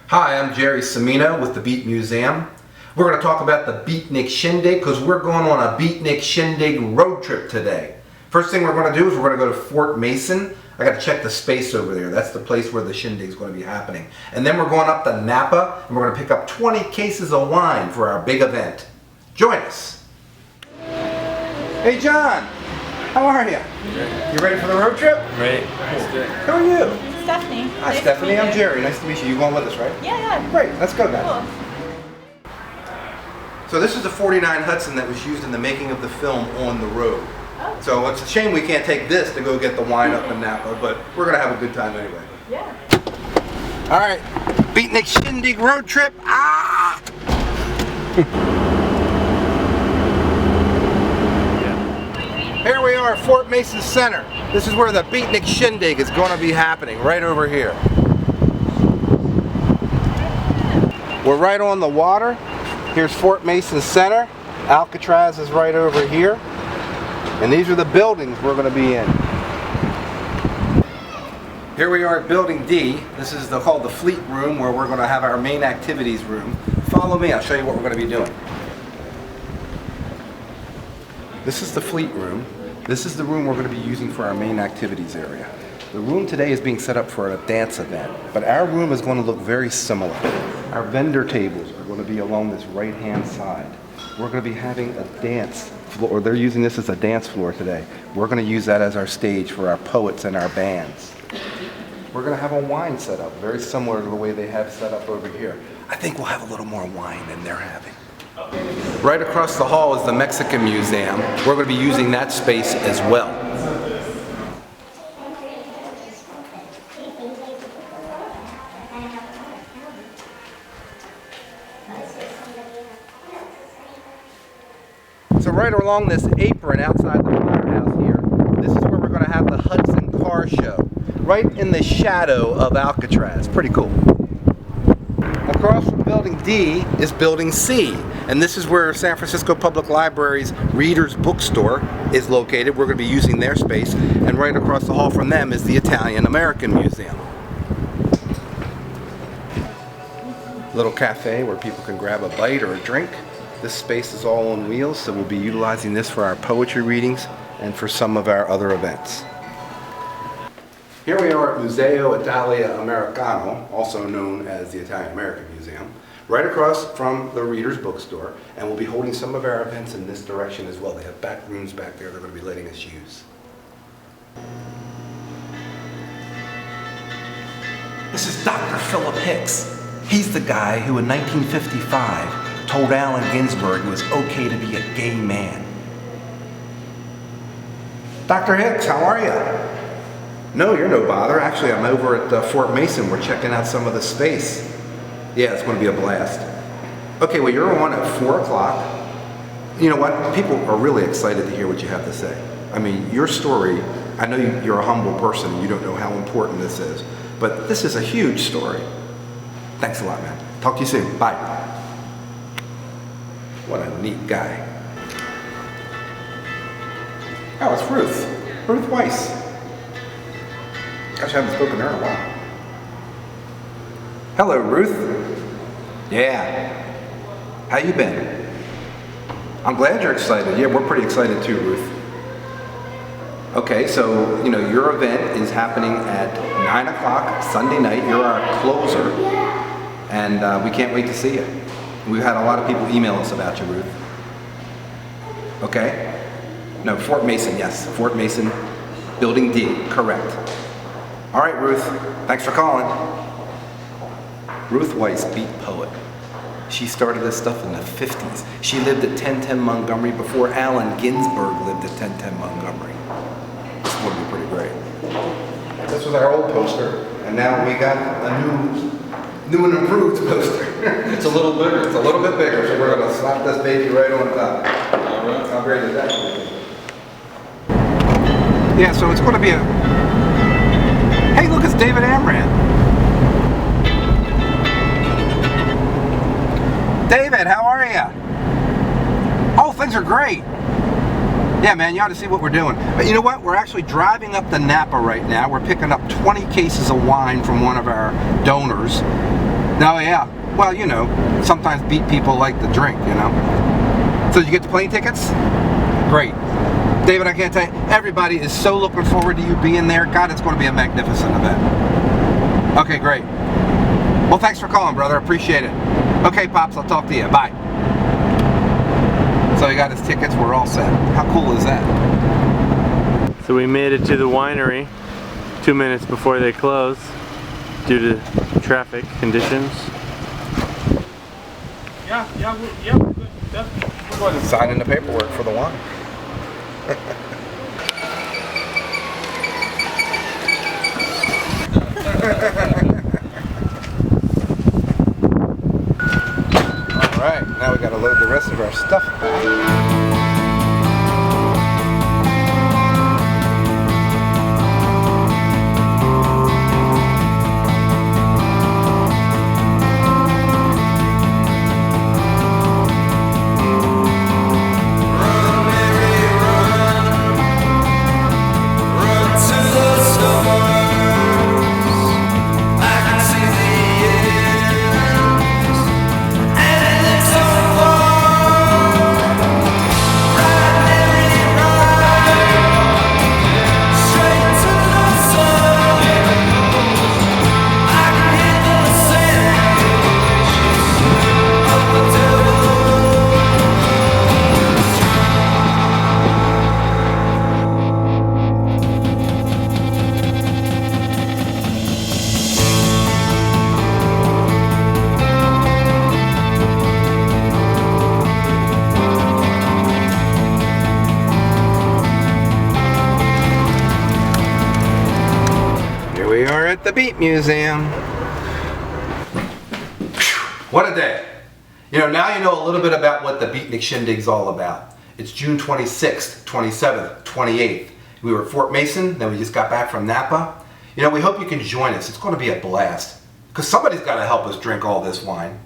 Hi, I'm Jerry Semino with the Beat Museum. We're going to talk about the Beatnik Shindig because we're going on a Beatnik Shindig road trip today. First thing we're going to do is we're going to go to Fort Mason. I got to check the space over there. That's the place where the shindig is going to be happening. And then we're going up to Napa and we're going to pick up 20 cases of wine for our big event. Join us. Hey John, how are you? You ready for the road trip? Ready. Who are you? Stephanie. Hi Stephanie, I'm Jerry. Nice to meet you. You going with us, right? Yeah. Great, let's go guys. Cool. So this is the 49 Hudson that was used in the making of the film On the Road. Oh. So it's a shame we can't take this to go get the wine up in Napa, but we're going to have a good time anyway. Yeah. All right, Beatnik Shindig road trip. Ah! Here we are at Fort Mason Center. This is where the Beatnik Shindig is going to be happening, right over here. We're right on the water. Here's Fort Mason Center. Alcatraz is right over here. And these are the buildings we're going to be in. Here we are at Building D. This is called the Fleet Room, where we're going to have our main activities room. Follow me, I'll show you what we're going to be doing. This is the Fleet Room. This is the room we're going to be using for our main activities area. The room today is being set up for a dance event, but our room is going to look very similar. Our vendor tables are going to be along this right-hand side. We're going to be having a dance floor. They're using this as a dance floor today. We're going to use that as our stage for our poets and our bands. We're going to have a wine set up, very similar to the way they have set up over here. I think we'll have a little more wine than they're having. Right across the hall is the Mexican Museum. We're going to be using that space as well. So right along this apron outside the firehouse here, this is where we're going to have the Hudson car show. Right in the shadow of Alcatraz. Pretty cool. Across from Building D is Building C, and this is where San Francisco Public Library's Reader's Bookstore is located. We're going to be using their space, and right across the hall from them is the Italian American Museum. Little cafe where people can grab a bite or a drink. This space is all on wheels, so we'll be utilizing this for our poetry readings and for some of our other events. Here we are at Museo Italia Americano, also known as the Italian American Museum, right across from the Reader's Bookstore, and we'll be holding some of our events in this direction as well. They have back rooms back there they're going to be letting us use. This is Dr. Philip Hicks. He's the guy who in 1955 told Allen Ginsberg it was okay to be a gay man. Dr. Hicks, how are you? No, you're no bother. Actually, I'm over at Fort Mason. We're checking out some of the space. Yeah, it's going to be a blast. Okay, well, you're on at 4 o'clock. You know what? People are really excited to hear what you have to say. I mean, your story, I know you're a humble person and you don't know how important this is, but this is a huge story. Thanks a lot, man. Talk to you soon. Bye. What a neat guy. Oh, it's Ruth. Ruth Weiss. Gosh, I haven't spoken to her in a while. Hello, Ruth. Yeah. How you been? I'm glad you're excited. Yeah, we're pretty excited too, Ruth. Okay, so, you know, your event is happening at 9 o'clock Sunday night. You're our closer. And we can't wait to see you. We've had a lot of people email us about you, Ruth. Okay? No, Fort Mason, yes. Fort Mason, Building D, correct. All right, Ruth, thanks for calling. Ruth Weiss, beat poet. She started this stuff in the 50s. She lived at 1010 Montgomery before Allen Ginsberg lived at 1010 Montgomery. This is going to be pretty great. This was our old poster, and now we got a new and improved poster. It's a little bigger. It's a little bit bigger, so we're going to slap this baby right on top. All right. How great is that? Yeah, so it's going to be a... Hey, look, it's David Amram. David, how are you? Oh, things are great. Yeah, man, you ought to see what we're doing. But you know what? We're actually driving up to Napa right now. We're picking up 20 cases of wine from one of our donors. No, yeah. Well, you know, sometimes beat people like to drink, you know. So did you get the plane tickets? Great. David, I can't tell you, everybody is so looking forward to you being there. God, it's going to be a magnificent event. Okay, great. Well, thanks for calling, brother. Appreciate it. Okay, Pops, I'll talk to you. Bye. So he got his tickets. We're all set. How cool is that? So we made it to the winery 2 minutes before they close due to traffic conditions. Yeah, we're good. Definitely. We're going to Sign in the paperwork for the wine. Alright, now we gotta load the rest of our stuff back. We are at the Beat Museum. What a day. You know, now you know a little bit about what the Beatnik Shindig's all about. It's June 26th, 27th, 28th. We were at Fort Mason, then we just got back from Napa. You know, we hope you can join us. It's going to be a blast. Because somebody's got to help us drink all this wine.